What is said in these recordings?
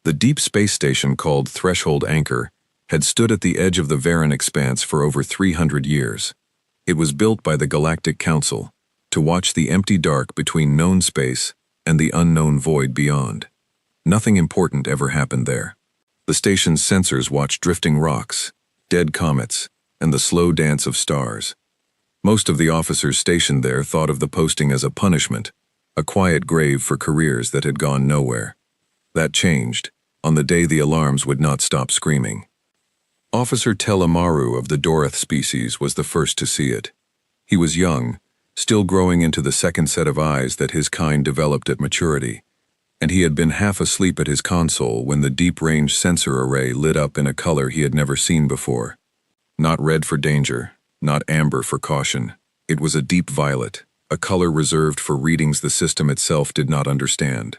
The deep space station called Threshold Anchor had stood at the edge of the Varan expanse for over 300 years. It was built by the Galactic Council to watch the empty dark between known space and the unknown void beyond. Nothing important ever happened there. The station's sensors watched drifting rocks, dead comets, and the slow dance of stars. Most of the officers stationed there thought of the posting as a punishment, a quiet grave for careers that had gone nowhere. That changed on the day the alarms would not stop screaming. Officer Telemaru of the Doroth species was the first to see it. He was young, still growing into the second set of eyes that his kind developed at maturity, and he had been half asleep at his console when the deep-range sensor array lit up in a color he had never seen before. Not red for danger, not amber for caution. It was a deep violet, a color reserved for readings the system itself did not understand.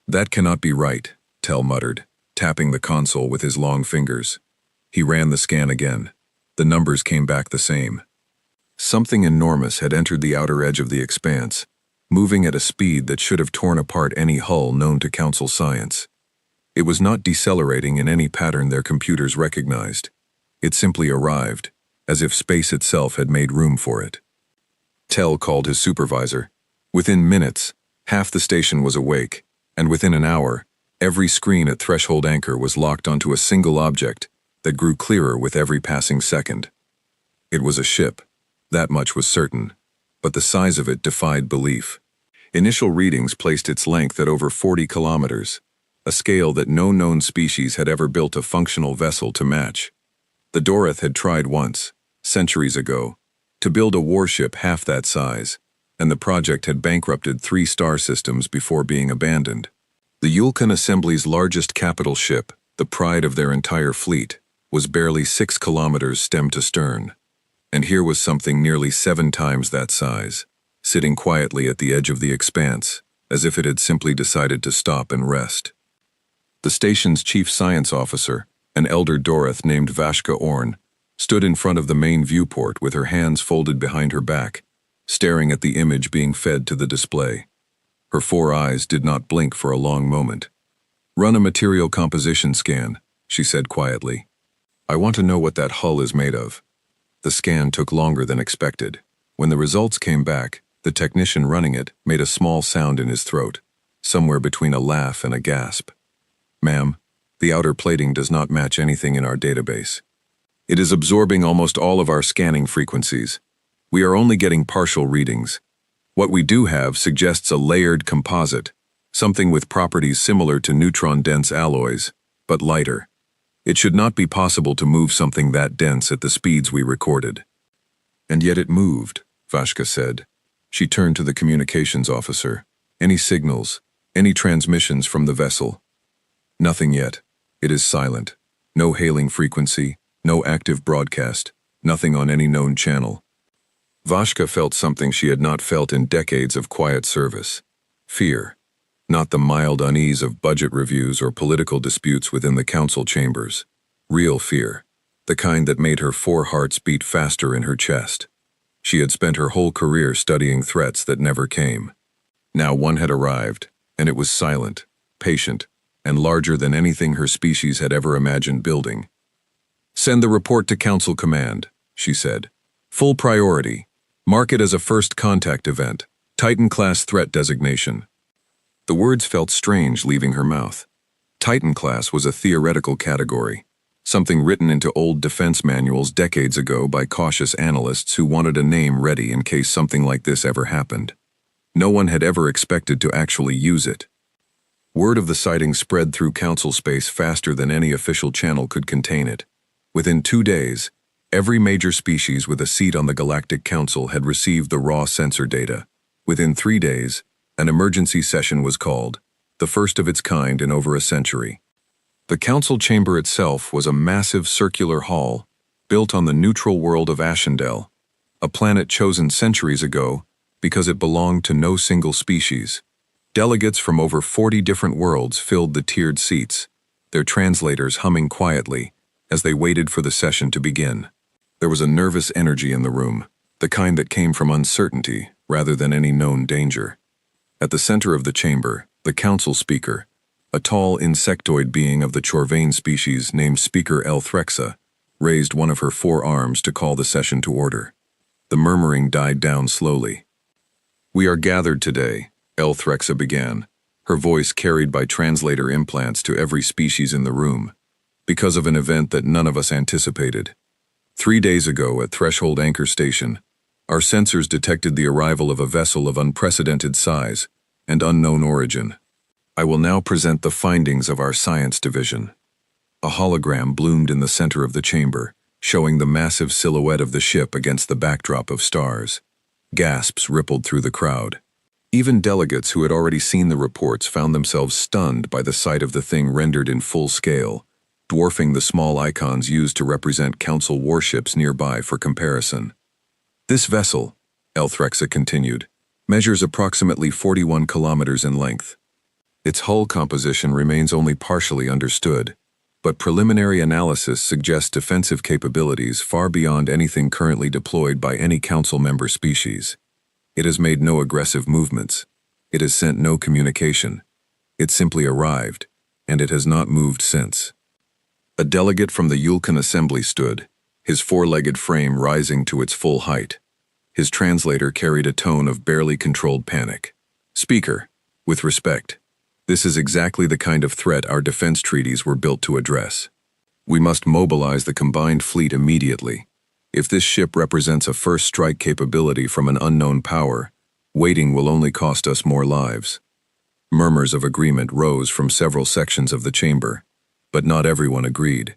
"That cannot be right," Tel muttered, tapping the console with his long fingers. He ran the scan again. The numbers came back the same. Something enormous had entered the outer edge of the expanse, moving at a speed that should have torn apart any hull known to Council science. It was not decelerating in any pattern their computers recognized. It simply arrived, as if space itself had made room for it. Tel called his supervisor. Within minutes, half the station was awake, and within an hour, every screen at Threshold Anchor was locked onto a single object that grew clearer with every passing second. It was a ship, that much was certain, but the size of it defied belief. Initial readings placed its length at over 40 kilometers, a scale that no known species had ever built a functional vessel to match. The Doroth had tried once, centuries ago, to build a warship half that size, and the project had bankrupted 3 star systems before being abandoned. The Yulkan Assembly's largest capital ship, the pride of their entire fleet, was barely 6 kilometers stem to stern. And here was something nearly 7 times that size, sitting quietly at the edge of the expanse, as if it had simply decided to stop and rest. The station's chief science officer, an elder Doroth named Vashka Orn, stood in front of the main viewport with her hands folded behind her back, staring at the image being fed to the display. Her 4 eyes did not blink for a long moment. "Run a material composition scan," she said quietly. "I want to know what that hull is made of." The scan took longer than expected. When the results came back, the technician running it made a small sound in his throat, somewhere between a laugh and a gasp. "Ma'am, the outer plating does not match anything in our database. It is absorbing almost all of our scanning frequencies. We are only getting partial readings. What we do have suggests a layered composite, something with properties similar to neutron-dense alloys, but lighter. It should not be possible to move something that dense at the speeds we recorded." "And yet it moved," Vashka said. She turned to the communications officer. "Any signals, any transmissions from the vessel?" "Nothing yet. It is silent. No hailing frequency, no active broadcast, nothing on any known channel." Vashka felt something she had not felt in decades of quiet service. Fear. Not the mild unease of budget reviews or political disputes within the council chambers. Real fear. The kind that made her 4 hearts beat faster in her chest. She had spent her whole career studying threats that never came. Now one had arrived, and it was silent, patient, and larger than anything her species had ever imagined building. "Send the report to Council Command," she said. "Full priority. Mark it as a first contact event. Titan-class threat designation." The words felt strange leaving her mouth. Titan-class was a theoretical category, something written into old defense manuals decades ago by cautious analysts who wanted a name ready in case something like this ever happened. No one had ever expected to actually use it. Word of the sighting spread through council space faster than any official channel could contain it. Within 2 days, every major species with a seat on the Galactic Council had received the raw sensor data. Within 3 days, an emergency session was called, the first of its kind in over a century. The council chamber itself was a massive circular hall, built on the neutral world of Ashendel, a planet chosen centuries ago because it belonged to no single species. Delegates from over 40 different worlds filled the tiered seats, their translators humming quietly as they waited for the session to begin. There was a nervous energy in the room, the kind that came from uncertainty rather than any known danger. At the center of the chamber, the council speaker, A tall insectoid being of the Chorvain species named Speaker Elthrexa raised one of her forearms to call the session to order. The murmuring died down slowly. "We are gathered today," Elthrexa began, her voice carried by translator implants to every species in the room, because of an event that none of us anticipated. 3 days ago at Threshold Anchor Station, our sensors detected the arrival of a vessel of unprecedented size and unknown origin. I will now present the findings of our science division. A hologram bloomed in the center of the chamber, showing the massive silhouette of the ship against the backdrop of stars. Gasps rippled through the crowd. Even delegates who had already seen the reports found themselves stunned by the sight of the thing rendered in full scale, dwarfing the small icons used to represent Council warships nearby for comparison. "This vessel," Elthrexa continued, "measures approximately 41 kilometers in length. Its hull composition remains only partially understood, but preliminary analysis suggests defensive capabilities far beyond anything currently deployed by any Council member species. It has made no aggressive movements. It has sent no communication. It simply arrived, and it has not moved since." A delegate from the Yulkan Assembly stood, his four-legged frame rising to its full height. His translator carried a tone of barely controlled panic. "Speaker, with respect, this is exactly the kind of threat our defense treaties were built to address. We must mobilize the combined fleet immediately. If this ship represents a first strike capability from an unknown power, waiting will only cost us more lives." Murmurs of agreement rose from several sections of the chamber, but not everyone agreed.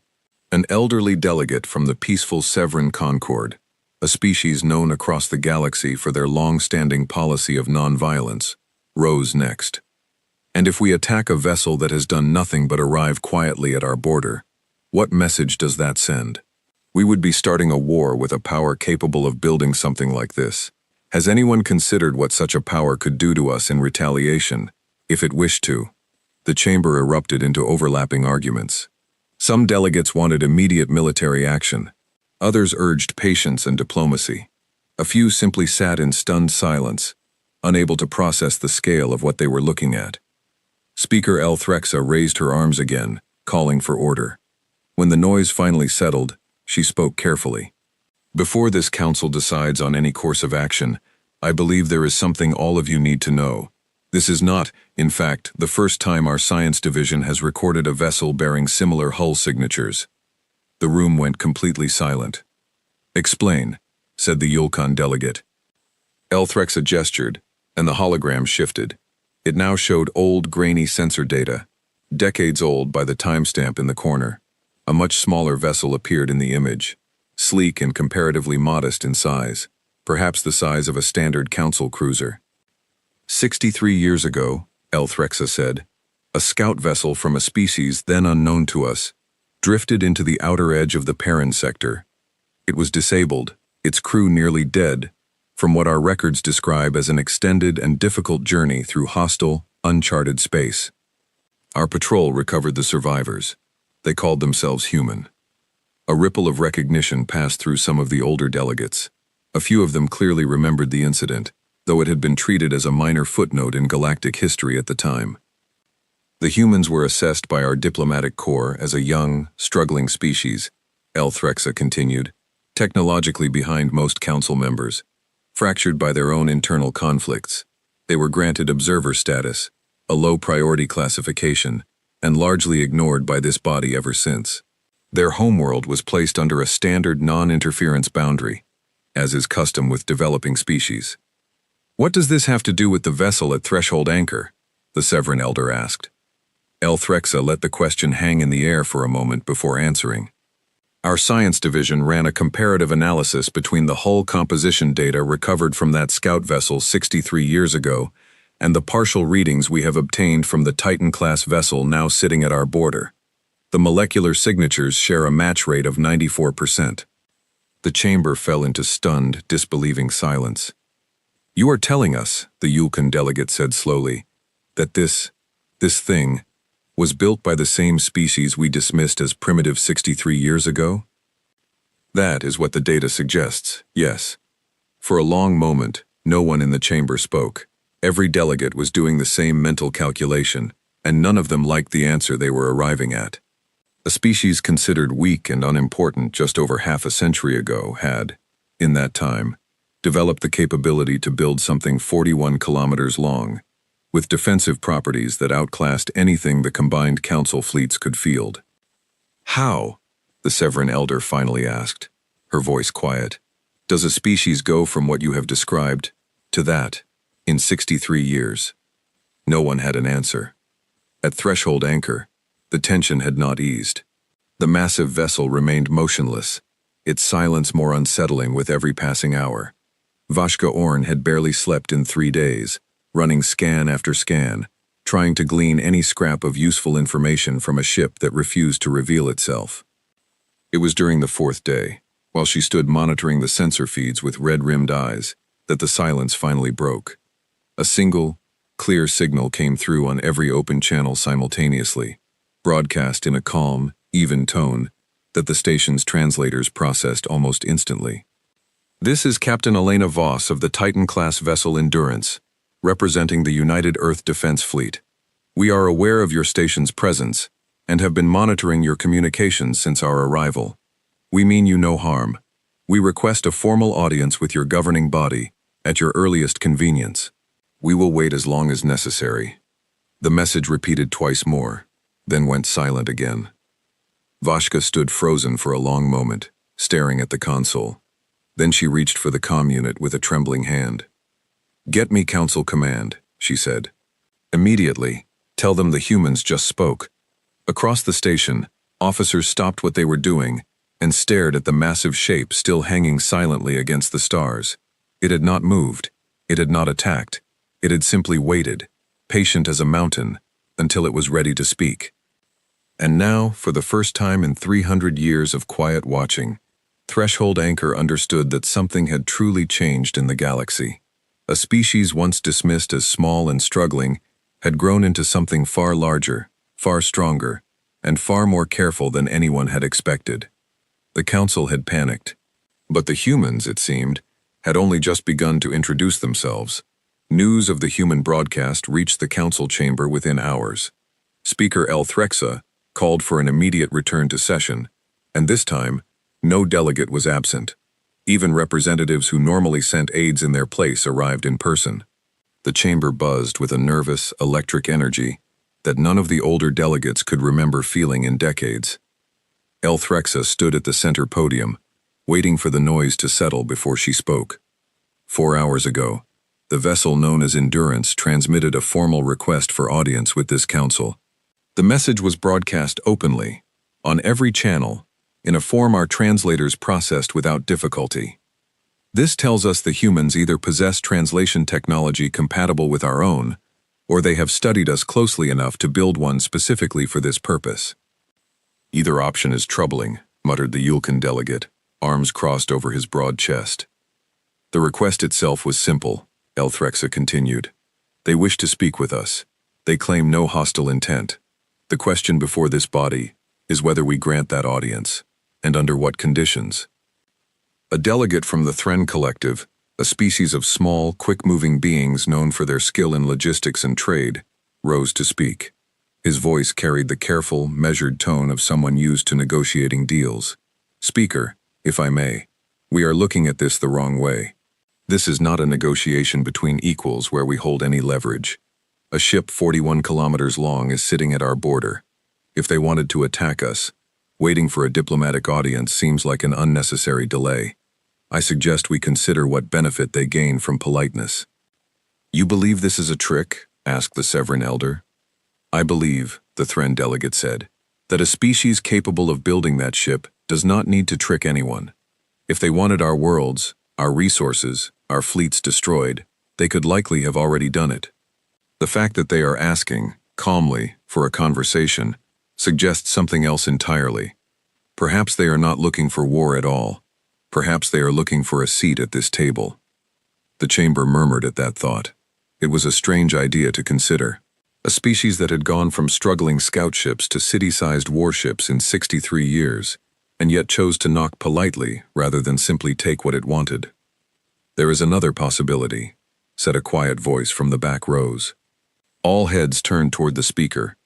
An elderly delegate from the peaceful Severan Concord, a species known across the galaxy for their long-standing policy of nonviolence, rose next. "And if we attack a vessel that has done nothing but arrive quietly at our border, what message does that send? We would be starting a war with a power capable of building something like this. Has anyone considered what such a power could do to us in retaliation, if it wished to?" The chamber erupted into overlapping arguments. Some delegates wanted immediate military action. Others urged patience and diplomacy. A few simply sat in stunned silence, unable to process the scale of what they were looking at. Speaker Elthrexa raised her arms again, calling for order. When the noise finally settled, she spoke carefully. "Before this council decides on any course of action, I believe there is something all of you need to know. This is not, in fact, the first time our science division has recorded a vessel bearing similar hull signatures." The room went completely silent. "Explain," said the Yulkan delegate. Elthrexa gestured, and the hologram shifted. It now showed old, grainy sensor data, decades old by the timestamp in the corner. A much smaller vessel appeared in the image, sleek and comparatively modest in size, perhaps the size of a standard council cruiser. 63 years ago, Elthrexa said, a scout vessel from a species then unknown to us drifted into the outer edge of the Perrin sector. It was disabled, its crew nearly dead, from what our records describe as an extended and difficult journey through hostile, uncharted space. Our patrol recovered the survivors. They called themselves human. A ripple of recognition passed through some of the older delegates. A few of them clearly remembered the incident, though it had been treated as a minor footnote in galactic history at the time. "The humans were assessed by our diplomatic corps as a young, struggling species," Elthrexa continued, "technologically behind most council members. Fractured by their own internal conflicts, they were granted observer status, a low-priority classification, and largely ignored by this body ever since. Their homeworld was placed under a standard non-interference boundary, as is custom with developing species." "What does this have to do with the vessel at Threshold Anchor?" the Severan elder asked. Elthrexa let the question hang in the air for a moment before answering. "Our science division ran a comparative analysis between the hull composition data recovered from that scout vessel 63 years ago and the partial readings we have obtained from the Titan-class vessel now sitting at our border. The molecular signatures share a match rate of 94%. The chamber fell into stunned, disbelieving silence. "You are telling us," the Yulkan delegate said slowly, "that this thing was built by the same species we dismissed as primitive 63 years ago?" "That is what the data suggests, yes." For a long moment, no one in the chamber spoke. Every delegate was doing the same mental calculation, and none of them liked the answer they were arriving at. A species considered weak and unimportant just over half a century ago had, in that time, developed the capability to build something 41 kilometers long, with defensive properties that outclassed anything the combined council fleets could field. How, the Severan elder finally asked, her voice quiet, does a species go from what you have described to that in 63 years? No one had an answer. At threshold anchor, the tension had not eased. The massive vessel remained motionless, its silence more unsettling with every passing hour. Vashka Orn had barely slept in 3 days, running scan after scan, trying to glean any scrap of useful information from a ship that refused to reveal itself. It was during the 4th day, while she stood monitoring the sensor feeds with red-rimmed eyes, that the silence finally broke. A single, clear signal came through on every open channel simultaneously, broadcast in a calm, even tone that the station's translators processed almost instantly. This is Captain Elena Voss of the Titan-class vessel Endurance, representing the United Earth Defense Fleet. We are aware of your station's presence and have been monitoring your communications since our arrival. We mean you no harm. We request a formal audience with your governing body at your earliest convenience. We will wait as long as necessary. The message repeated twice more, then went silent again. Vashka stood frozen for a long moment, staring at the console. Then she reached for the comm unit with a trembling hand. "Get me Council command," she said. "Immediately, tell them the humans just spoke." Across the station, officers stopped what they were doing and stared at the massive shape still hanging silently against the stars. It had not moved. It had not attacked. It had simply waited, patient as a mountain, until it was ready to speak. And now, for the first time in 300 years of quiet watching, Threshold Anchor understood that something had truly changed in the galaxy. A species once dismissed as small and struggling had grown into something far larger, far stronger, and far more careful than anyone had expected. The Council had panicked. But the humans, it seemed, had only just begun to introduce themselves. News of the human broadcast reached the Council chamber within hours. Speaker Threxa called for an immediate return to session, and this time, no delegate was absent. Even representatives who normally sent aides in their place arrived in person. The chamber buzzed with a nervous, electric energy that none of the older delegates could remember feeling in decades. Threxa stood at the center podium, waiting for the noise to settle before she spoke. 4 hours ago, the vessel known as Endurance transmitted a formal request for audience with this council. The message was broadcast openly, on every channel, in a form our translators processed without difficulty. This tells us the humans either possess translation technology compatible with our own, or they have studied us closely enough to build one specifically for this purpose. Either option is troubling, muttered the Yulkan delegate, arms crossed over his broad chest. The request itself was simple, Threxa continued. They wish to speak with us. They claim no hostile intent. The question before this body is whether we grant that audience, and under what conditions. A delegate from the Thren Collective, a species of small, quick-moving beings known for their skill in logistics and trade, rose to speak. His voice carried the careful, measured tone of someone used to negotiating deals. "Speaker, if I may, we are looking at this the wrong way. This is not a negotiation between equals where we hold any leverage. A ship 41 kilometers long is sitting at our border. If they wanted to attack us, waiting for a diplomatic audience seems like an unnecessary delay. I suggest we consider what benefit they gain from politeness." "You believe this is a trick?" asked the Severan elder. "I believe," the Thren delegate said, "that a species capable of building that ship does not need to trick anyone. If they wanted our worlds, our resources, our fleets destroyed, they could likely have already done it. The fact that they are asking, calmly, for a conversation, suggests something else entirely. Perhaps they are not looking for war at all. Perhaps they are looking for a seat at this table." The chamber murmured at that thought. It was a strange idea to consider. A species that had gone from struggling scout ships to city-sized warships in 63 years, and yet chose to knock politely rather than simply take what it wanted. "There is another possibility," said a quiet voice from the back rows. All heads turned toward the speaker,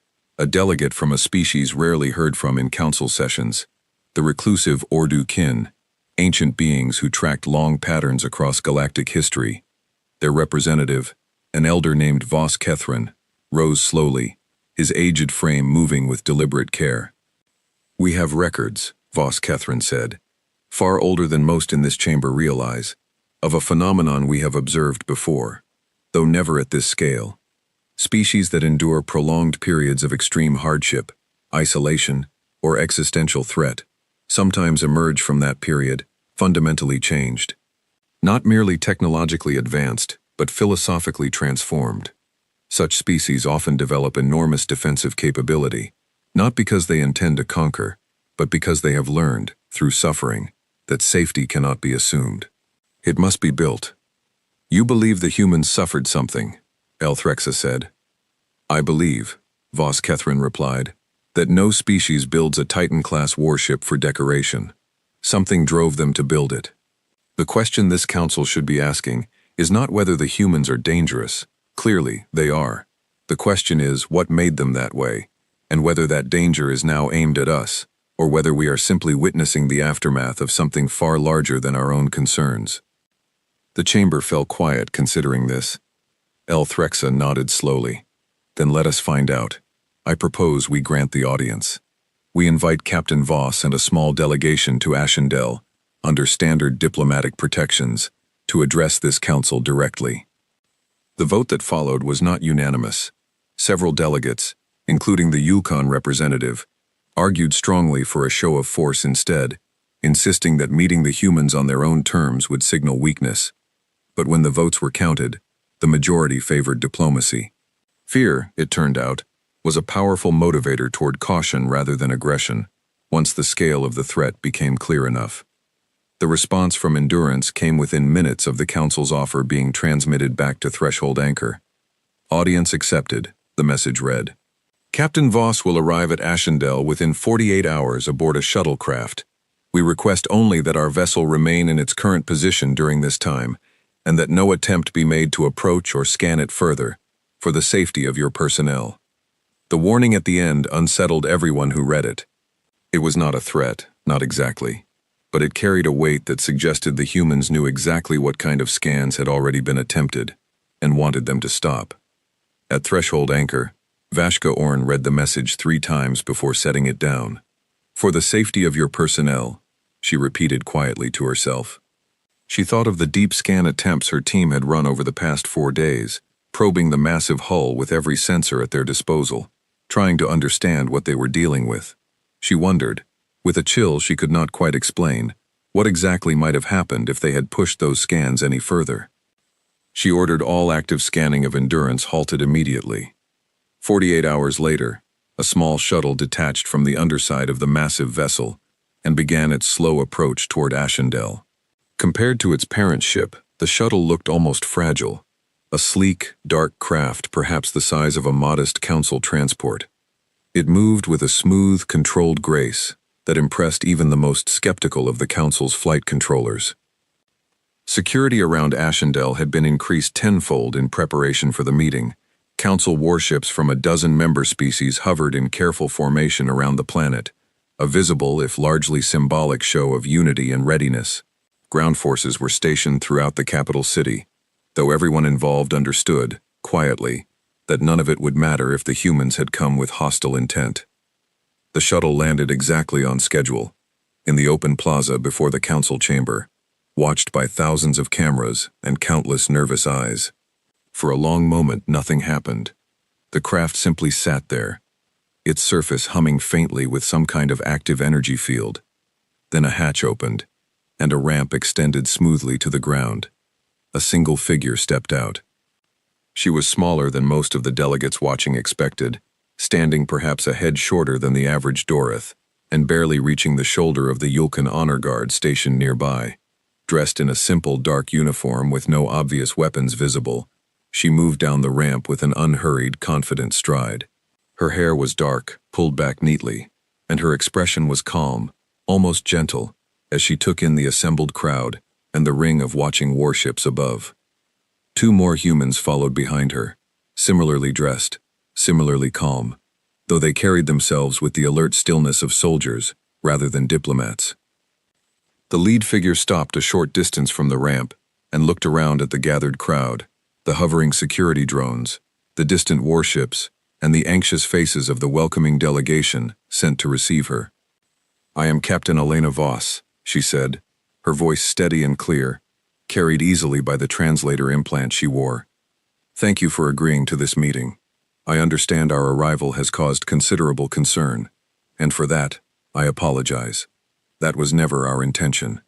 a delegate from a species rarely heard from in council sessions, the reclusive Ordu kin, ancient beings who tracked long patterns across galactic history. Their representative, an elder named Vos Kethrin, rose slowly, his aged frame moving with deliberate care. "We have records," Vos Kethrin said, "far older than most in this chamber realize, of a phenomenon we have observed before, though never at this scale. Species that endure prolonged periods of extreme hardship, isolation, or existential threat sometimes emerge from that period fundamentally changed. Not merely technologically advanced, but philosophically transformed. Such species often develop enormous defensive capability, not because they intend to conquer, but because they have learned, through suffering, that safety cannot be assumed. It must be built." "You believe the humans suffered something," Elthrexa said. "I believe," Vos Kethrin replied, "that no species builds a Titan-class warship for decoration. Something drove them to build it. The question this council should be asking is not whether the humans are dangerous. Clearly, they are. The question is what made them that way, and whether that danger is now aimed at us, or whether we are simply witnessing the aftermath of something far larger than our own concerns." The chamber fell quiet considering this. Elthrexa nodded slowly. "Then let us find out. I propose we grant the audience. We invite Captain Voss and a small delegation to Ashendel, under standard diplomatic protections, to address this council directly." The vote that followed was not unanimous. Several delegates, including the Yukon representative, argued strongly for a show of force instead, insisting that meeting the humans on their own terms would signal weakness. But when the votes were counted, the majority favored diplomacy. Fear, it turned out, was a powerful motivator toward caution rather than aggression, once the scale of the threat became clear enough. The response from Endurance came within minutes of the council's offer being transmitted back to Threshold Anchor. "Audience accepted," the message read. "Captain Voss will arrive at Ashendel within 48 hours aboard a shuttlecraft. We request only that our vessel remain in its current position during this time, and that no attempt be made to approach or scan it further, for the safety of your personnel." The warning at the end unsettled everyone who read it. It was not a threat, not exactly, but it carried a weight that suggested the humans knew exactly what kind of scans had already been attempted, and wanted them to stop. At Threshold Anchor, Vashka Orn read the message 3 times before setting it down. "For the safety of your personnel," she repeated quietly to herself. She thought of the deep scan attempts her team had run over the past 4 days, probing the massive hull with every sensor at their disposal, trying to understand what they were dealing with. She wondered, with a chill she could not quite explain, what exactly might have happened if they had pushed those scans any further. She ordered all active scanning of Endurance halted immediately. 48 hours later, a small shuttle detached from the underside of the massive vessel and began its slow approach toward Ashendel. Compared to its parent ship, the shuttle looked almost fragile, a sleek, dark craft perhaps the size of a modest council transport. It moved with a smooth, controlled grace that impressed even the most skeptical of the council's flight controllers. Security around Ashendel had been increased tenfold in preparation for the meeting. Council warships from a dozen member species hovered in careful formation around the planet, a visible, if largely symbolic, show of unity and readiness. Ground forces were stationed throughout the capital city, though everyone involved understood, quietly, that none of it would matter if the humans had come with hostile intent. The shuttle landed exactly on schedule, in the open plaza before the council chamber, watched by thousands of cameras and countless nervous eyes. For a long moment, nothing happened. The craft simply sat there, its surface humming faintly with some kind of active energy field. Then a hatch opened, and a ramp extended smoothly to the ground. A single figure stepped out. She was smaller than most of the delegates watching expected, standing perhaps a head shorter than the average Dorith, and barely reaching the shoulder of the Yulkan honor guard stationed nearby. Dressed in a simple dark uniform with no obvious weapons visible, she moved down the ramp with an unhurried, confident stride. Her hair was dark, pulled back neatly, and her expression was calm, almost gentle, as she took in the assembled crowd and the ring of watching warships above. 2 more humans followed behind her, similarly dressed, similarly calm. though they carried themselves with the alert stillness of soldiers rather than diplomats. The lead figure stopped a short distance from the ramp and looked around at the gathered crowd, the hovering security drones, the distant warships, and the anxious faces of the welcoming delegation sent to receive her. "I am Captain Elena Voss," she said, her voice steady and clear, carried easily by the translator implant she wore. "Thank you for agreeing to this meeting. I understand our arrival has caused considerable concern, and for that, I apologize. That was never our intention."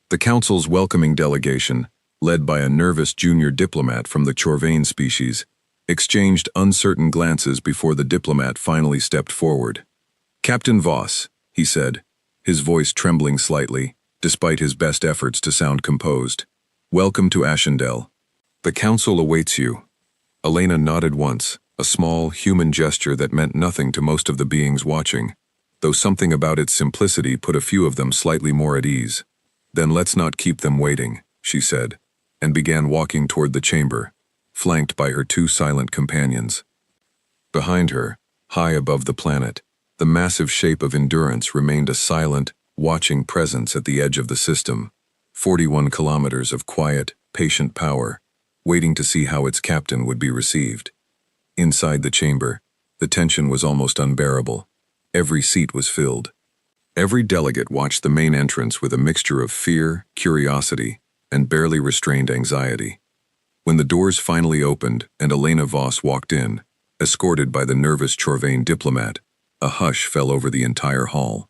The Council's welcoming delegation, led by a nervous junior diplomat from the Chorvain species, exchanged uncertain glances before the diplomat finally stepped forward. "Captain Voss," he said, his voice trembling slightly, despite his best efforts to sound composed. "Welcome to Ashendel. The Council awaits you." Elena nodded once, a small, human gesture that meant nothing to most of the beings watching, though something about its simplicity put a few of them slightly more at ease. "Then let's not keep them waiting," she said, and began walking toward the chamber, flanked by her two silent companions. Behind her, high above the planet, the massive shape of Endurance remained a silent, watching presence at the edge of the system, 41 kilometers of quiet, patient power, waiting to see how its captain would be received. Inside the chamber, the tension was almost unbearable. Every seat was filled. Every delegate watched the main entrance with a mixture of fear, curiosity, and barely restrained anxiety. When the doors finally opened and Elena Voss walked in, escorted by the nervous Chorvain diplomat, a hush fell over the entire hall.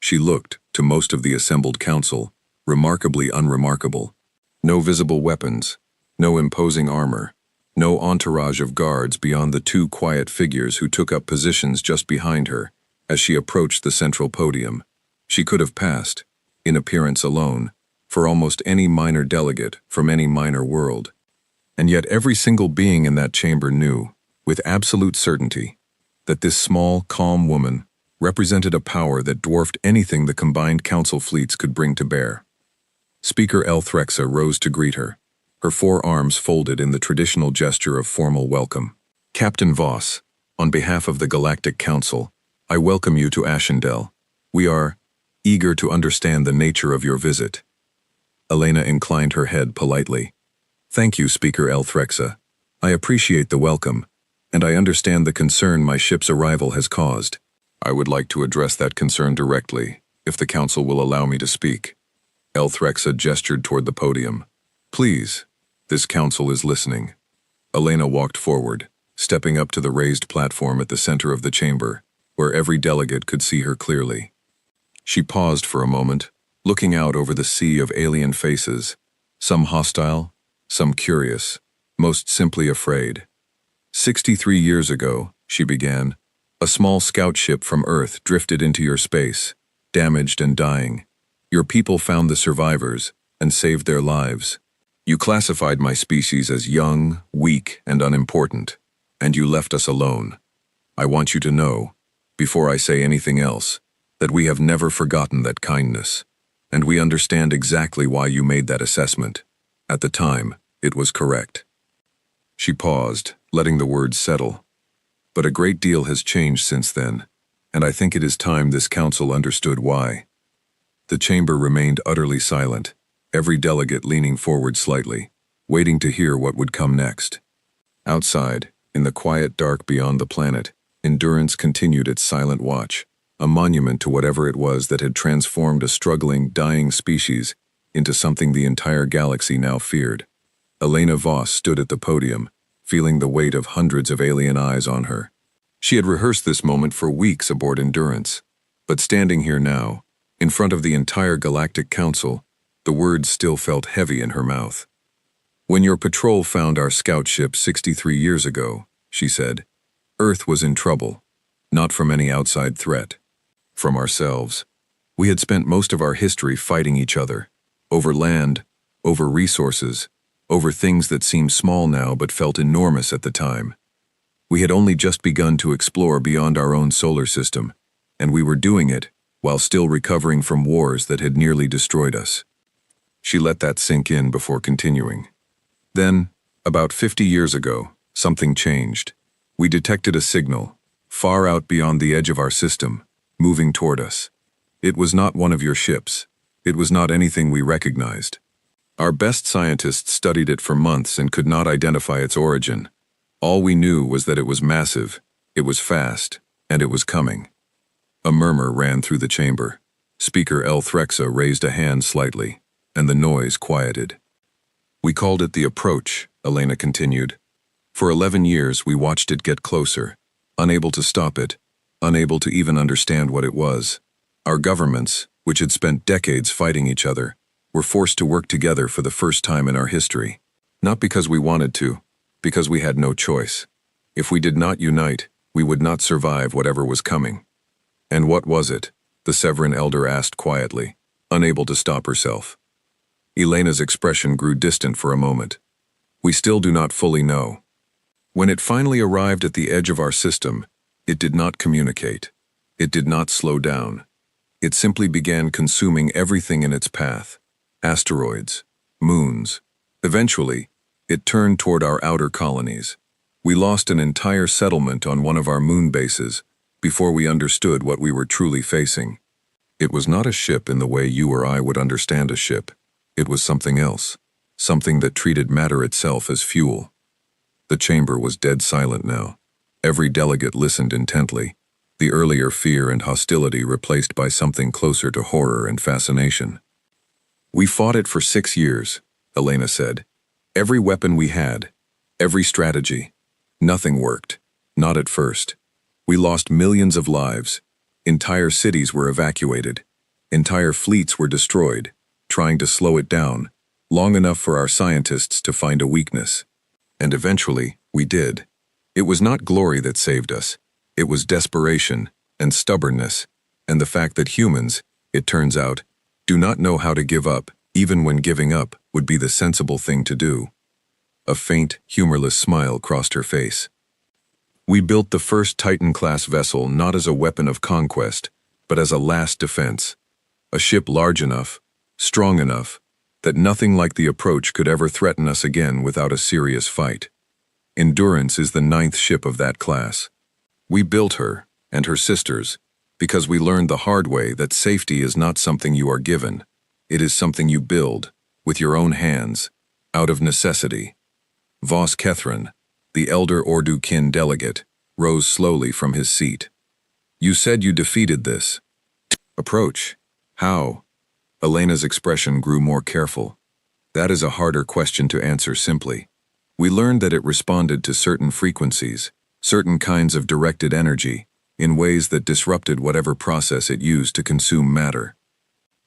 She looked, to most of the assembled council, remarkably unremarkable. No visible weapons, no imposing armor, no entourage of guards beyond the two quiet figures who took up positions just behind her as she approached the central podium. She could have passed, in appearance alone, for almost any minor delegate from any minor world. And yet every single being in that chamber knew, with absolute certainty, that this small, calm woman represented a power that dwarfed anything the combined council fleets could bring to bear. Speaker Elthrexa rose to greet her, her four arms folded in the traditional gesture of formal welcome. "Captain Voss, on behalf of the Galactic Council, I welcome you to Ashendel. We are eager to understand the nature of your visit." Elena inclined her head politely. "Thank you, Speaker Elthrexa. I appreciate the welcome, and I understand the concern my ship's arrival has caused. I would like to address that concern directly, if the Council will allow me to speak." Elthrexa gestured toward the podium. "Please, this Council is listening." Elena walked forward, stepping up to the raised platform at the center of the chamber, where every delegate could see her clearly. She paused for a moment, looking out over the sea of alien faces, some hostile, some curious, most simply afraid. 63 years ago, she began, a small scout ship from Earth drifted into your space, damaged and dying. Your people found the survivors and saved their lives. You classified my species as young, weak, and unimportant, and you left us alone. I want you to know, before I say anything else, that we have never forgotten that kindness, and we understand exactly why you made that assessment. At the time, it was correct." She paused, letting the words settle. "But a great deal has changed since then, and I think it is time this council understood why." The chamber remained utterly silent, every delegate leaning forward slightly, waiting to hear what would come next. Outside, in the quiet dark beyond the planet, Endurance continued its silent watch, a monument to whatever it was that had transformed a struggling, dying species into something the entire galaxy now feared. Elena Voss stood at the podium, feeling the weight of hundreds of alien eyes on her. She had rehearsed this moment for weeks aboard Endurance, but standing here now, in front of the entire Galactic Council, the words still felt heavy in her mouth. "When your patrol found our scout ship 63 years ago," she said, "Earth was in trouble, not from any outside threat. From ourselves. We had spent most of our history fighting each other, over land, over resources, over things that seemed small now but felt enormous at the time. We had only just begun to explore beyond our own solar system, and we were doing it while still recovering from wars that had nearly destroyed us." She let that sink in before continuing. "Then, about 50 years ago, something changed. We detected a signal, far out beyond the edge of our system, moving toward us. It was not one of your ships. It was not anything we recognized. Our best scientists studied it for months and could not identify its origin. All we knew was that it was massive, it was fast, and it was coming. A murmur ran through the chamber. Speaker El Threxa raised a hand slightly, and the noise quieted. We called it the approach, Elena continued. For 11 years we watched it get closer, unable to stop it, unable to even understand what it was. Our governments, which had spent decades fighting each other, were forced to work together for the first time in our history. Not because we wanted to, because we had no choice. If we did not unite, we would not survive whatever was coming. And what was it? The Severan elder asked quietly, unable to stop herself. Elena's expression grew distant for a moment. We still do not fully know. When it finally arrived at the edge of our system, it did not communicate. It did not slow down. It simply began consuming everything in its path. Asteroids, moons. Eventually, it turned toward our outer colonies. We lost an entire settlement on one of our moon bases before we understood what we were truly facing. It was not a ship in the way you or I would understand a ship. It was something else, something that treated matter itself as fuel. The chamber was dead silent now. Every delegate listened intently, the earlier fear and hostility replaced by something closer to horror and fascination. We fought it for 6 years, Elena said. Every weapon we had, every strategy. Nothing worked, not at first. We lost millions of lives. Entire cities were evacuated. Entire fleets were destroyed, trying to slow it down, long enough for our scientists to find a weakness. And eventually, we did. It was not glory that saved us. It was desperation and stubbornness, and the fact that humans, it turns out, do not know how to give up, even when giving up would be the sensible thing to do. A faint, humorless smile crossed her face. We built the first Titan-class vessel not as a weapon of conquest, but as a last defense. A ship large enough, strong enough, that nothing like the approach could ever threaten us again without a serious fight. Endurance is the 9th ship of that class. We built her, and her sisters, because we learned the hard way that safety is not something you are given. It is something you build, with your own hands, out of necessity. Vos Kethran, the elder Ordu Kin delegate, rose slowly from his seat. You said you defeated this approach. How? Elena's expression grew more careful. That is a harder question to answer simply. We learned that it responded to certain frequencies, certain kinds of directed energy, in ways that disrupted whatever process it used to consume matter.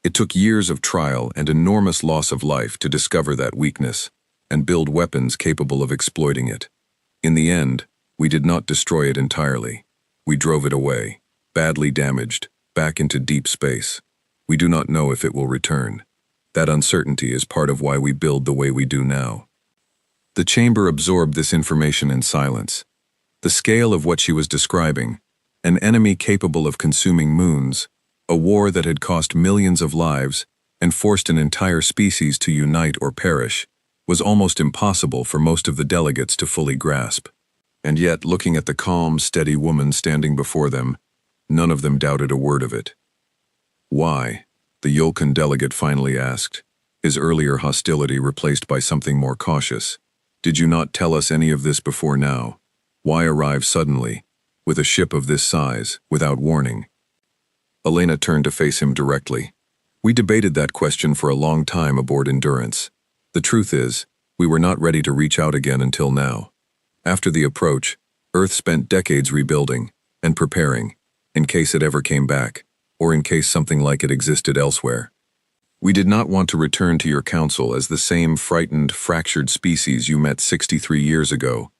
It took years of trial and enormous loss of life to discover that weakness and build weapons capable of exploiting it. In the end, we did not destroy it entirely. We drove it away, badly damaged, back into deep space. We do not know if it will return. That uncertainty is part of why we build the way we do now. The chamber absorbed this information in silence. The scale of what she was describing, an enemy capable of consuming moons, a war that had cost millions of lives and forced an entire species to unite or perish, was almost impossible for most of the delegates to fully grasp. And yet, looking at the calm, steady woman standing before them, none of them doubted a word of it. Why? The Yolkan delegate finally asked, his earlier hostility replaced by something more cautious. Did you not tell us any of this before now? Why arrive suddenly, with a ship of this size, without warning? Elena turned to face him directly. We debated that question for a long time aboard Endurance. The truth is, we were not ready to reach out again until now. After the approach, Earth spent decades rebuilding and preparing, in case it ever came back, or in case something like it existed elsewhere. We did not want to return to your council as the same frightened, fractured species you met 63 years ago.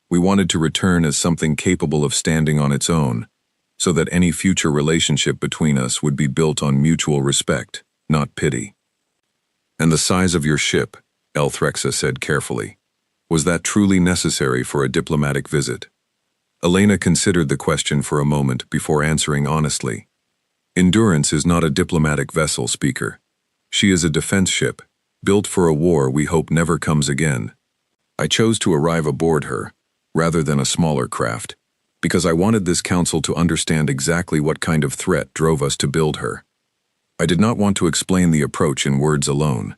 We wanted to return as something capable of standing on its own, so that any future relationship between us would be built on mutual respect, not pity. And the size of your ship, El Threxa said carefully. Was that truly necessary for a diplomatic visit? Elena considered the question for a moment before answering honestly. Endurance is not a diplomatic vessel, Speaker. She is a defense ship, built for a war we hope never comes again. I chose to arrive aboard her, rather than a smaller craft, because I wanted this council to understand exactly what kind of threat drove us to build her. I did not want to explain the approach in words alone.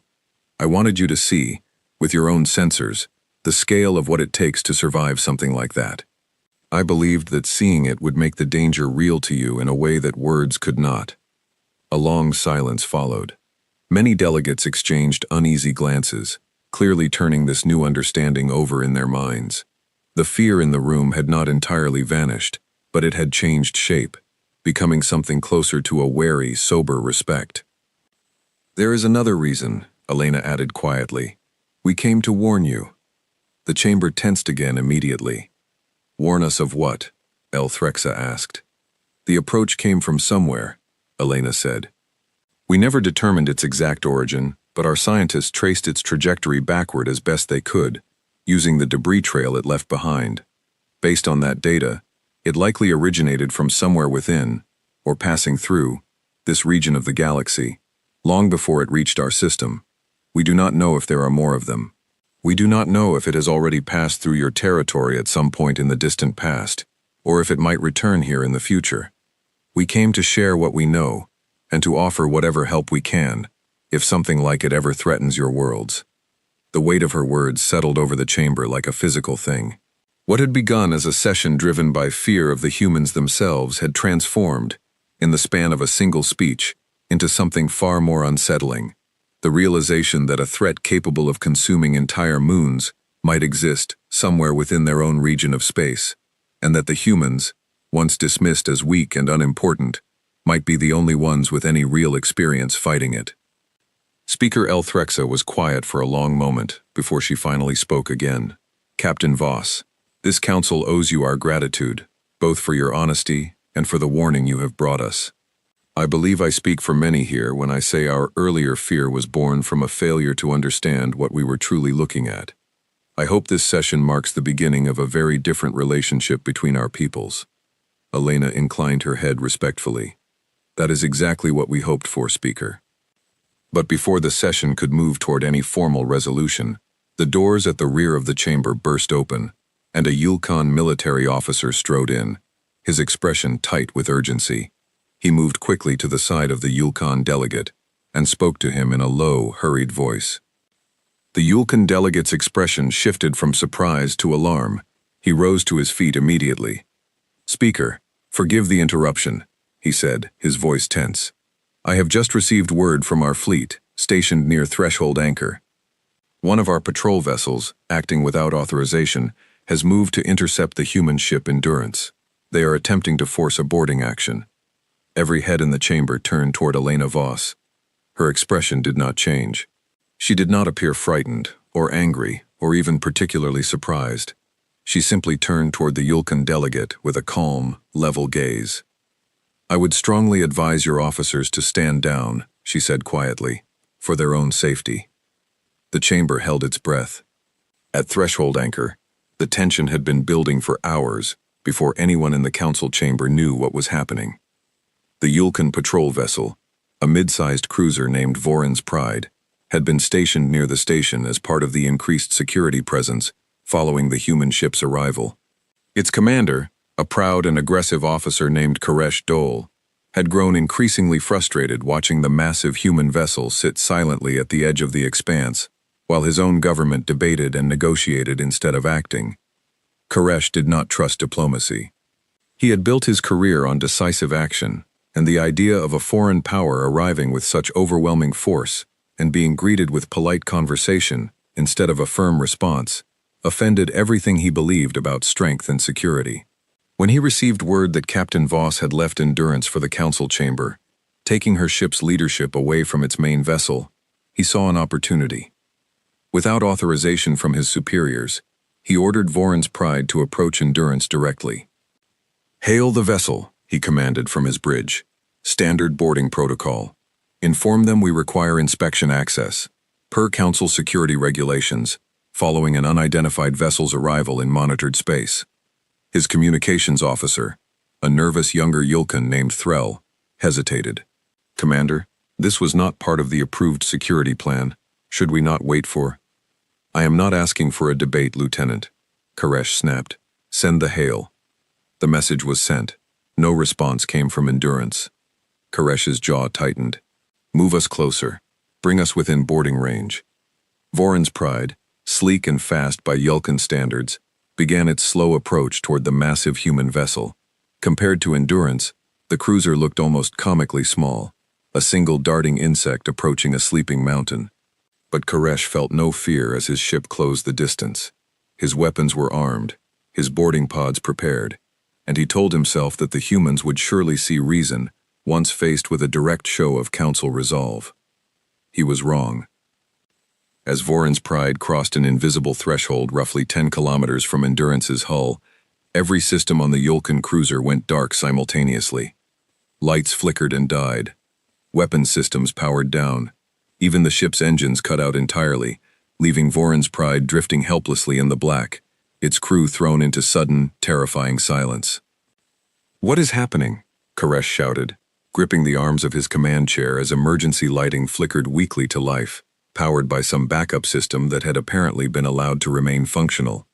I wanted you to see, with your own sensors, the scale of what it takes to survive something like that. I believed that seeing it would make the danger real to you in a way that words could not. A long silence followed. Many delegates exchanged uneasy glances, clearly turning this new understanding over in their minds. The fear in the room had not entirely vanished, but it had changed shape, becoming something closer to a wary, sober respect. There is another reason, Elena added quietly. We came to warn you. The chamber tensed again immediately. Warn us of what? Elthrexa asked. The approach came from somewhere, Elena said. We never determined its exact origin, but our scientists traced its trajectory backward as best they could, using the debris trail it left behind. Based on that data, it likely originated from somewhere within, or passing through, this region of the galaxy, long before it reached our system. We do not know if there are more of them. We do not know if it has already passed through your territory at some point in the distant past, or if it might return here in the future. We came to share what we know, and to offer whatever help we can, if something like it ever threatens your worlds. The weight of her words settled over the chamber like a physical thing. What had begun as a session driven by fear of the humans themselves had transformed, in the span of a single speech, into something far more unsettling. The realization that a threat capable of consuming entire moons might exist somewhere within their own region of space, and that the humans, once dismissed as weak and unimportant, might be the only ones with any real experience fighting it. Speaker Elthrexa was quiet for a long moment before she finally spoke again. Captain Voss, this council owes you our gratitude, both for your honesty and for the warning you have brought us. I believe I speak for many here when I say our earlier fear was born from a failure to understand what we were truly looking at. I hope this session marks the beginning of a very different relationship between our peoples. Elena inclined her head respectfully. That is exactly what we hoped for, Speaker. But before the session could move toward any formal resolution, the doors at the rear of the chamber burst open, and a Yulkan military officer strode in, his expression tight with urgency. He moved quickly to the side of the Yulkan delegate and spoke to him in a low, hurried voice. The Yulkan delegate's expression shifted from surprise to alarm. He rose to his feet immediately. Speaker, forgive the interruption, he said, his voice tense. I have just received word from our fleet, stationed near Threshold Anchor. One of our patrol vessels, acting without authorization, has moved to intercept the human ship Endurance. They are attempting to force a boarding action. Every head in the chamber turned toward Elena Voss. Her expression did not change. She did not appear frightened, or angry, or even particularly surprised. She simply turned toward the Yulkan delegate with a calm, level gaze. I would strongly advise your officers to stand down, she said quietly, for their own safety. The chamber held its breath. At Threshold Anchor, the tension had been building for hours before anyone in the council chamber knew what was happening. The Yulkan patrol vessel, a mid-sized cruiser named Voron's Pride, had been stationed near the station as part of the increased security presence following the human ship's arrival. Its commander, a proud and aggressive officer named Koresh Dole, had grown increasingly frustrated watching the massive human vessel sit silently at the edge of the expanse, while his own government debated and negotiated instead of acting. Koresh did not trust diplomacy. He had built his career on decisive action, and the idea of a foreign power arriving with such overwhelming force and being greeted with polite conversation instead of a firm response offended everything he believed about strength and security. When he received word that Captain Voss had left Endurance for the council chamber, taking her ship's leadership away from its main vessel, he saw an opportunity. Without authorization from his superiors, he ordered Voron's Pride to approach Endurance directly. Hail the vessel, he commanded from his bridge. Standard boarding protocol. Inform them we require inspection access, per council security regulations, following an unidentified vessel's arrival in monitored space. His communications officer, a nervous younger Yulkan named Threll, hesitated. Commander, this was not part of the approved security plan. Should we not wait for? I am not asking for a debate, Lieutenant, Koresh snapped. Send the hail. The message was sent. No response came from Endurance. Koresh's jaw tightened. Move us closer. Bring us within boarding range. Voron's Pride, sleek and fast by Yulkan standards, began its slow approach toward the massive human vessel. Compared to Endurance, the cruiser looked almost comically small, a single darting insect approaching a sleeping mountain. But Koresh felt no fear as his ship closed the distance. His weapons were armed, his boarding pods prepared, and he told himself that the humans would surely see reason once faced with a direct show of council resolve. He was wrong. As Voron's Pride crossed an invisible threshold roughly 10 kilometers from Endurance's hull, every system on the Yulkan cruiser went dark simultaneously. Lights flickered and died. Weapons systems powered down. Even the ship's engines cut out entirely, leaving Voron's Pride drifting helplessly in the black, its crew thrown into sudden, terrifying silence. "What is happening?" Koresh shouted, gripping the arms of his command chair as emergency lighting flickered weakly to life, powered by some backup system that had apparently been allowed to remain functional.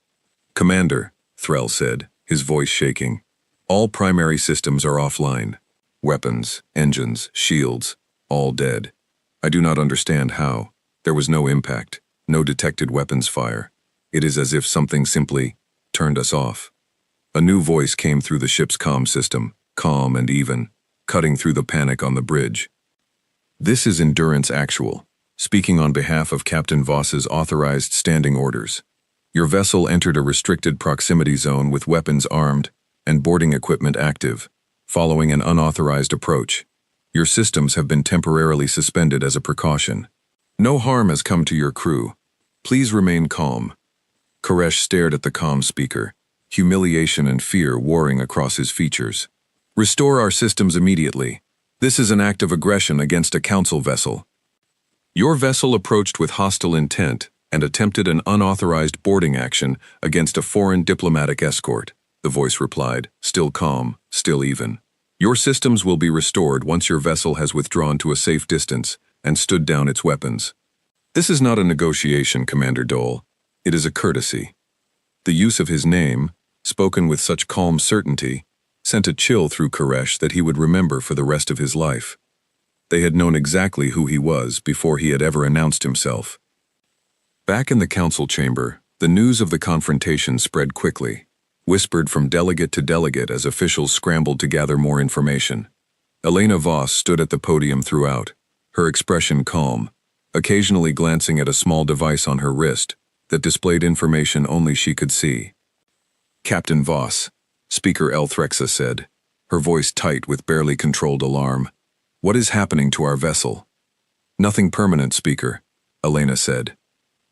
"Commander," Threll said, his voice shaking, "all primary systems are offline. Weapons, engines, shields, all dead. I do not understand how. There was no impact, no detected weapons fire. It is as if something simply turned us off." A new voice came through the ship's comm system, calm and even, cutting through the panic on the bridge. "This is Endurance Actual, speaking on behalf of Captain Voss's authorized standing orders. Your vessel entered a restricted proximity zone with weapons armed and boarding equipment active, following an unauthorized approach. Your systems have been temporarily suspended as a precaution. No harm has come to your crew. Please remain calm." Koresh stared at the comm speaker, humiliation and fear warring across his features. "Restore our systems immediately. This is an act of aggression against a council vessel. Your vessel approached with hostile intent and attempted an unauthorized boarding action against a foreign diplomatic escort," the voice replied, still calm, still even. "Your systems will be restored once your vessel has withdrawn to a safe distance and stood down its weapons." "This is not a negotiation, Commander Dole. It is a courtesy." The use of his name, spoken with such calm certainty, sent a chill through Koresh that he would remember for the rest of his life. They had known exactly who he was before he had ever announced himself. Back in the council chamber, the news of the confrontation spread quickly, whispered from delegate to delegate as officials scrambled to gather more information. Elena Voss stood at the podium throughout, her expression calm, occasionally glancing at a small device on her wrist that displayed information only she could see. "Captain Voss," Speaker Elthrexa said, her voice tight with barely controlled alarm. "What is happening to our vessel?" "Nothing permanent, Speaker," Elena said.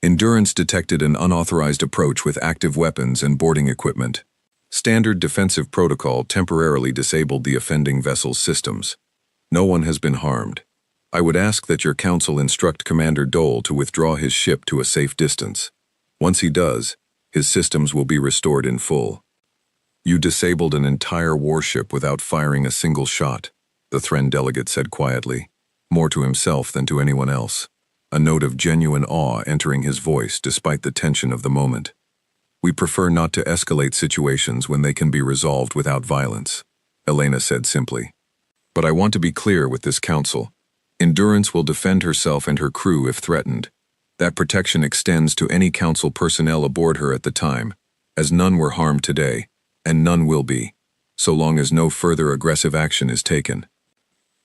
"Endurance detected an unauthorized approach with active weapons and boarding equipment. Standard defensive protocol temporarily disabled the offending vessel's systems. No one has been harmed. I would ask that your council instruct Commander Dole to withdraw his ship to a safe distance. Once he does, his systems will be restored in full." "You disabled an entire warship without firing a single shot," the Thren delegate said quietly, more to himself than to anyone else, a note of genuine awe entering his voice despite the tension of the moment. "We prefer not to escalate situations when they can be resolved without violence," Elena said simply. "But I want to be clear with this council. Endurance will defend herself and her crew if threatened. That protection extends to any council personnel aboard her at the time, as none were harmed today, and none will be, so long as no further aggressive action is taken."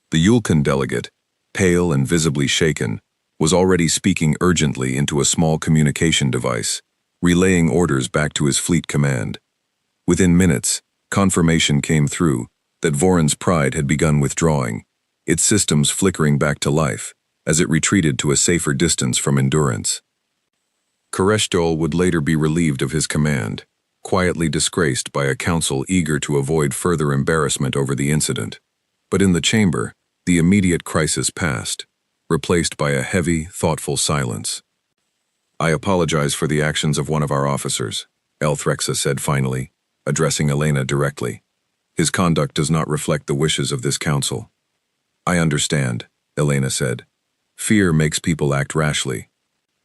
The Yulkan delegate, pale and visibly shaken, was already speaking urgently into a small communication device, relaying orders back to his fleet command. Within minutes, confirmation came through that Voron's Pride had begun withdrawing, its systems flickering back to life as it retreated to a safer distance from Endurance. Koresh Dole would later be relieved of his command, quietly disgraced by a council eager to avoid further embarrassment over the incident. But in the chamber, the immediate crisis passed, replaced by a heavy, thoughtful silence. "I apologize for the actions of one of our officers," Elthrexa said finally, addressing Elena directly. "His conduct does not reflect the wishes of this council." "I understand," Elena said. "Fear makes people act rashly.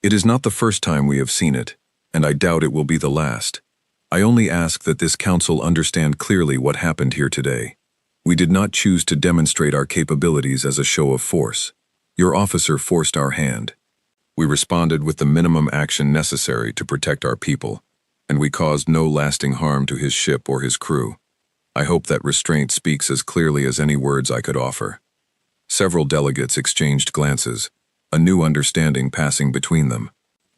It is not the first time we have seen it, and I doubt it will be the last. I only ask that this council understand clearly what happened here today. We did not choose to demonstrate our capabilities as a show of force. Your officer forced our hand. We responded with the minimum action necessary to protect our people, and we caused no lasting harm to his ship or his crew. I hope that restraint speaks as clearly as any words I could offer. Several delegates exchanged glances, a new understanding passing between them.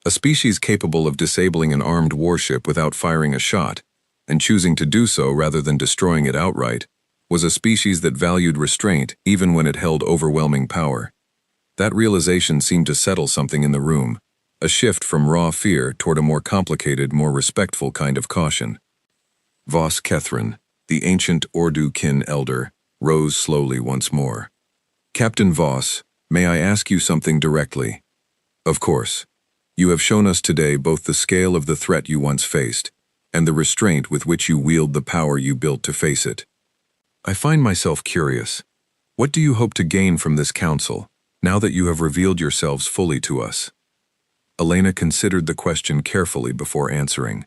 A species capable of disabling an armed warship without firing a shot, and choosing to do so rather than destroying it outright, was a species that valued restraint even when it held overwhelming power. That realization seemed to settle something in the room, a shift from raw fear toward a more complicated, more respectful kind of caution. Vos Kethrin, the ancient Ordu-kin elder, rose slowly once more. Captain Vos, may I ask you something directly? Of course. You have shown us today both the scale of the threat you once faced, and the restraint with which you wield the power you built to face it. I find myself curious. What do you hope to gain from this council, now that you have revealed yourselves fully to us? Elena considered the question carefully before answering.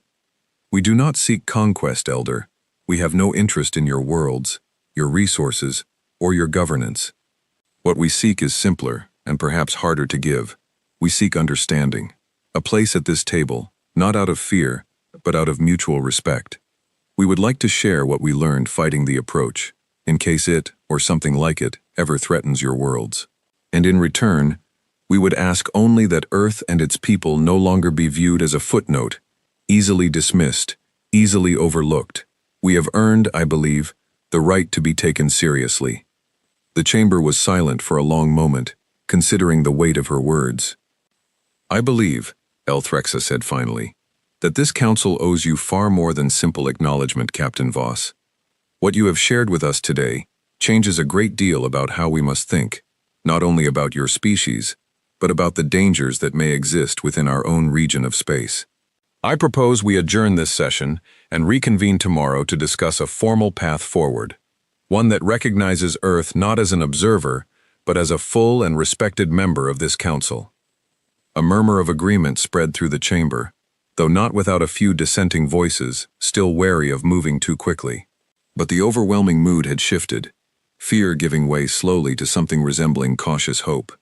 We do not seek conquest, Elder. We have no interest in your worlds, your resources, or your governance. What we seek is simpler, and perhaps harder to give. We seek understanding. A place at this table, not out of fear, but out of mutual respect. We would like to share what we learned fighting the approach, in case it, or something like it, ever threatens your worlds. And in return, we would ask only that Earth and its people no longer be viewed as a footnote, easily dismissed, easily overlooked. We have earned, I believe, the right to be taken seriously. The chamber was silent for a long moment, considering the weight of her words. I believe, Elthrexa said finally, that this council owes you far more than simple acknowledgement, Captain Vos. What you have shared with us today changes a great deal about how we must think, not only about your species, but about the dangers that may exist within our own region of space. I propose we adjourn this session and reconvene tomorrow to discuss a formal path forward, one that recognizes Earth not as an observer, but as a full and respected member of this council. A murmur of agreement spread through the chamber, though not without a few dissenting voices, still wary of moving too quickly. But the overwhelming mood had shifted, fear giving way slowly to something resembling cautious hope.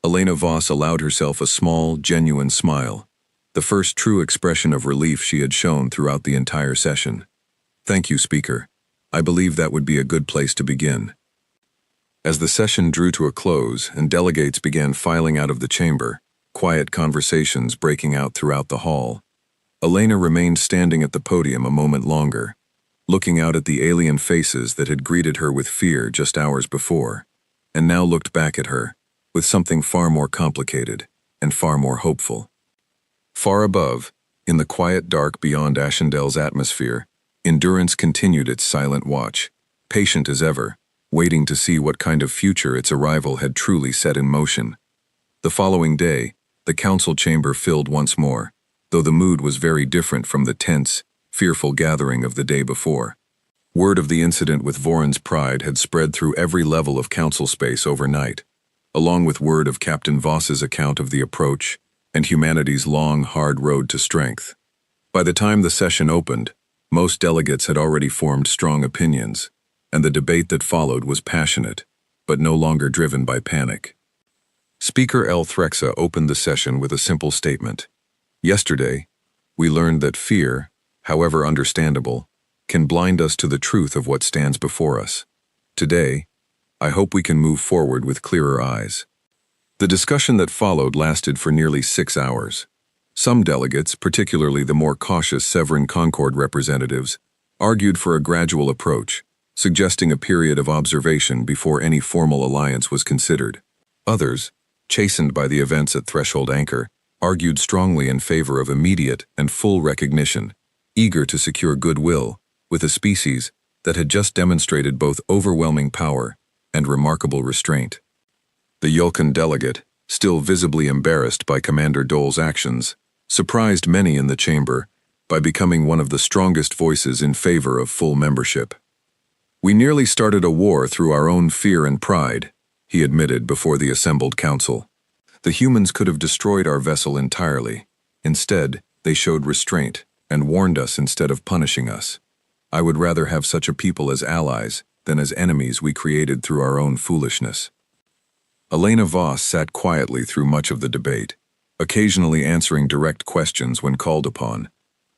Elena Vos allowed herself a small, genuine smile, the first true expression of relief she had shown throughout the entire session. Thank you, Speaker. I believe that would be a good place to begin. As the session drew to a close and delegates began filing out of the chamber, quiet conversations breaking out throughout the hall, Elena remained standing at the podium a moment longer, looking out at the alien faces that had greeted her with fear just hours before, and now looked back at her, with something far more complicated and far more hopeful. Far above, in the quiet dark beyond Ashendel's atmosphere, Endurance continued its silent watch, patient as ever, waiting to see what kind of future its arrival had truly set in motion. The following day, the council chamber filled once more, though the mood was very different from the tense, fearful gathering of the day before. Word of the incident with Voron's pride had spread through every level of council space overnight, along with word of Captain Voss's account of the approach and humanity's long, hard road to strength. By the time the session opened, most delegates had already formed strong opinions, and the debate that followed was passionate, but no longer driven by panic. Speaker Elthrexa opened the session with a simple statement. Yesterday, we learned that fear, however understandable, can blind us to the truth of what stands before us. Today, I hope we can move forward with clearer eyes. The discussion that followed lasted for nearly 6 hours. Some delegates, particularly the more cautious Severin Concord representatives, argued for a gradual approach, suggesting a period of observation before any formal alliance was considered. Others, chastened by the events at Threshold Anchor, argued strongly in favor of immediate and full recognition, eager to secure goodwill with a species that had just demonstrated both overwhelming power and remarkable restraint. The Yulkan delegate, still visibly embarrassed by Commander Dole's actions, surprised many in the chamber by becoming one of the strongest voices in favor of full membership. We nearly started a war through our own fear and pride, he admitted before the assembled council. The humans could have destroyed our vessel entirely. Instead, they showed restraint and warned us instead of punishing us. I would rather have such a people as allies than as enemies we created through our own foolishness. Elena Voss sat quietly through much of the debate, occasionally answering direct questions when called upon,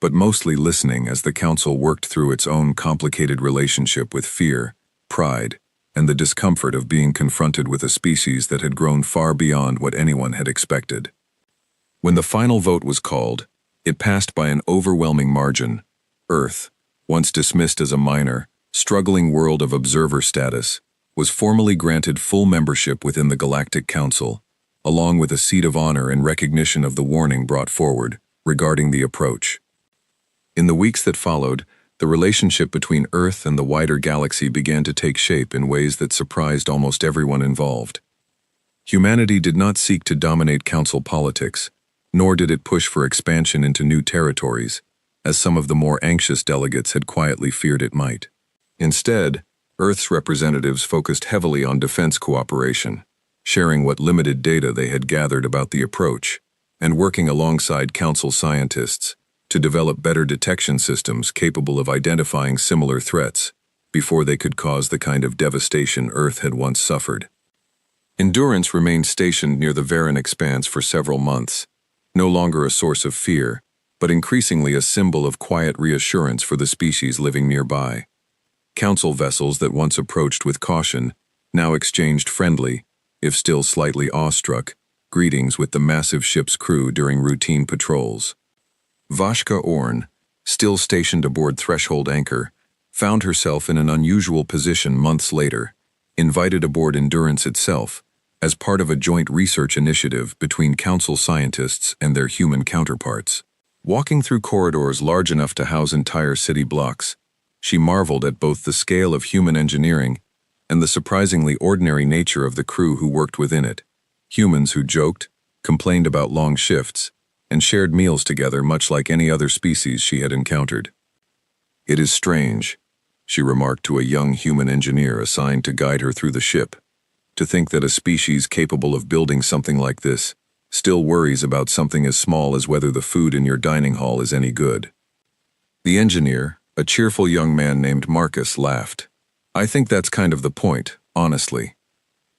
but mostly listening as the council worked through its own complicated relationship with fear, pride, and the discomfort of being confronted with a species that had grown far beyond what anyone had expected. When the final vote was called, it passed by an overwhelming margin. Earth, once dismissed as a minor, struggling world of observer status, was formally granted full membership within the Galactic Council, along with a seat of honor in recognition of the warning brought forward regarding the approach. In the weeks that followed, the relationship between Earth and the wider galaxy began to take shape in ways that surprised almost everyone involved. Humanity did not seek to dominate council politics, nor did it push for expansion into new territories, as some of the more anxious delegates had quietly feared it might. Instead, Earth's representatives focused heavily on defense cooperation, sharing what limited data they had gathered about the approach, and working alongside council scientists to develop better detection systems capable of identifying similar threats before they could cause the kind of devastation Earth had once suffered. Endurance remained stationed near the Varan expanse for several months, no longer a source of fear, but increasingly a symbol of quiet reassurance for the species living nearby. Council vessels that once approached with caution now exchanged friendly, if still slightly awestruck, greetings with the massive ship's crew during routine patrols. Vashka Orn, still stationed aboard Threshold Anchor, found herself in an unusual position months later, invited aboard Endurance itself, as part of a joint research initiative between council scientists and their human counterparts. Walking through corridors large enough to house entire city blocks, she marveled at both the scale of human engineering and the surprisingly ordinary nature of the crew who worked within it. Humans who joked, complained about long shifts, and shared meals together much like any other species she had encountered. "It is strange," she remarked to a young human engineer assigned to guide her through the ship, "to think that a species capable of building something like this still worries about something as small as whether the food in your dining hall is any good." The engineer, a cheerful young man named Marcus, laughed. "I think that's kind of the point, honestly.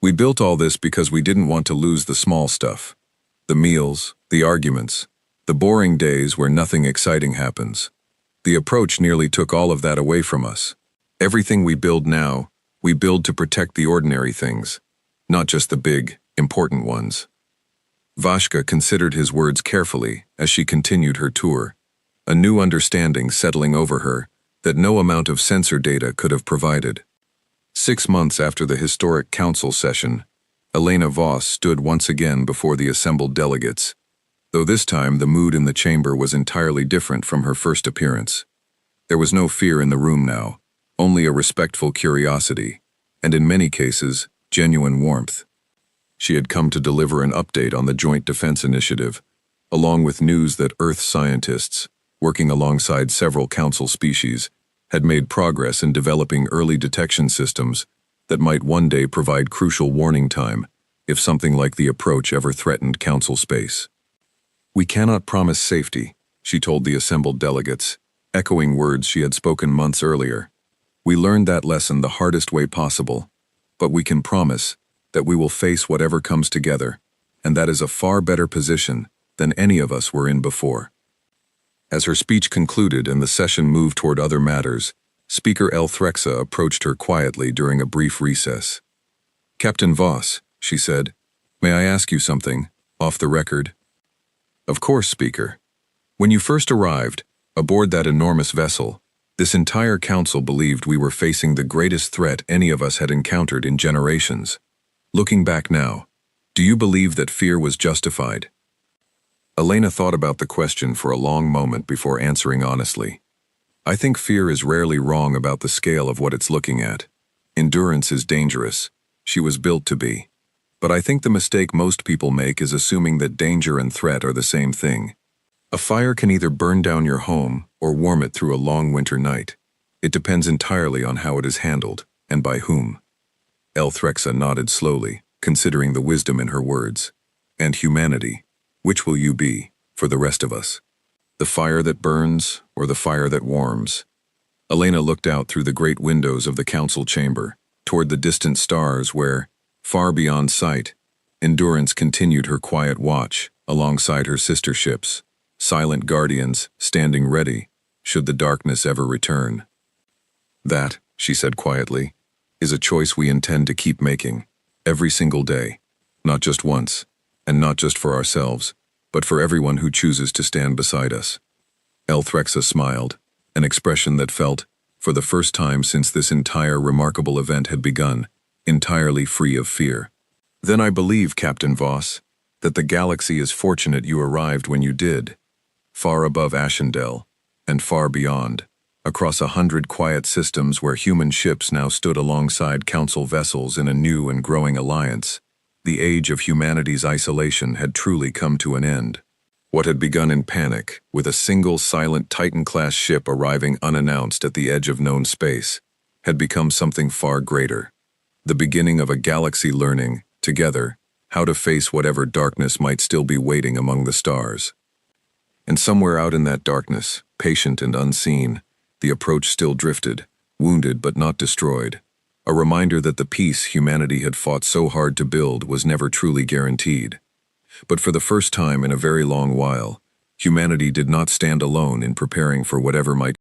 We built all this because we didn't want to lose the small stuff. The meals, the arguments, the boring days where nothing exciting happens. The approach nearly took all of that away from us. Everything we build now, we build to protect the ordinary things, not just the big, important ones." Vashka considered his words carefully as she continued her tour, a new understanding settling over her that no amount of sensor data could have provided. 6 months after the historic council session, Elena Voss stood once again before the assembled delegates, though this time the mood in the chamber was entirely different from her first appearance. There was no fear in the room now, only a respectful curiosity, and in many cases, genuine warmth. She had come to deliver an update on the Joint Defense Initiative, along with news that Earth scientists, working alongside several council species, had made progress in developing early detection systems that might one day provide crucial warning time if something like the approach ever threatened council space. "We cannot promise safety," she told the assembled delegates, echoing words she had spoken months earlier. "We learned that lesson the hardest way possible, but we can promise that we will face whatever comes together, and that is a far better position than any of us were in before." As her speech concluded and the session moved toward other matters, Speaker Elthrexa approached her quietly during a brief recess. "Captain Voss," she said, "may I ask you something, off the record?" "Of course, Speaker. When you first arrived, aboard that enormous vessel, this entire council believed we were facing the greatest threat any of us had encountered in generations. Looking back now, do you believe that fear was justified?" Elena thought about the question for a long moment before answering honestly. "I think fear is rarely wrong about the scale of what it's looking at. Endurance is dangerous. She was built to be. But I think the mistake most people make is assuming that danger and threat are the same thing. A fire can either burn down your home or warm it through a long winter night. It depends entirely on how it is handled, and by whom." Elthrexa nodded slowly, considering the wisdom in her words. "And humanity, which will you be, for the rest of us?" The fire that burns or the fire that warms? Elena looked out through the great windows of the council chamber, toward the distant stars where, far beyond sight, Endurance continued her quiet watch alongside her sister ships, silent guardians standing ready should the darkness ever return. That, she said quietly, is a choice we intend to keep making, every single day, not just once, and not just for ourselves, but for everyone who chooses to stand beside us. Elthrexa smiled, an expression that felt, for the first time since this entire remarkable event had begun, entirely free of fear. Then I believe, Captain Voss, that the galaxy is fortunate you arrived when you did, far above Ashendel, and far beyond, across 100 quiet systems where human ships now stood alongside council vessels in a new and growing alliance. The age of humanity's isolation had truly come to an end. What had begun in panic, with a single silent Titan-class ship arriving unannounced at the edge of known space, had become something far greater. The beginning of a galaxy learning, together, how to face whatever darkness might still be waiting among the stars. And somewhere out in that darkness, patient and unseen, the approach still drifted, wounded but not destroyed, a reminder that the peace humanity had fought so hard to build was never truly guaranteed. But for the first time in a very long while, humanity did not stand alone in preparing for whatever might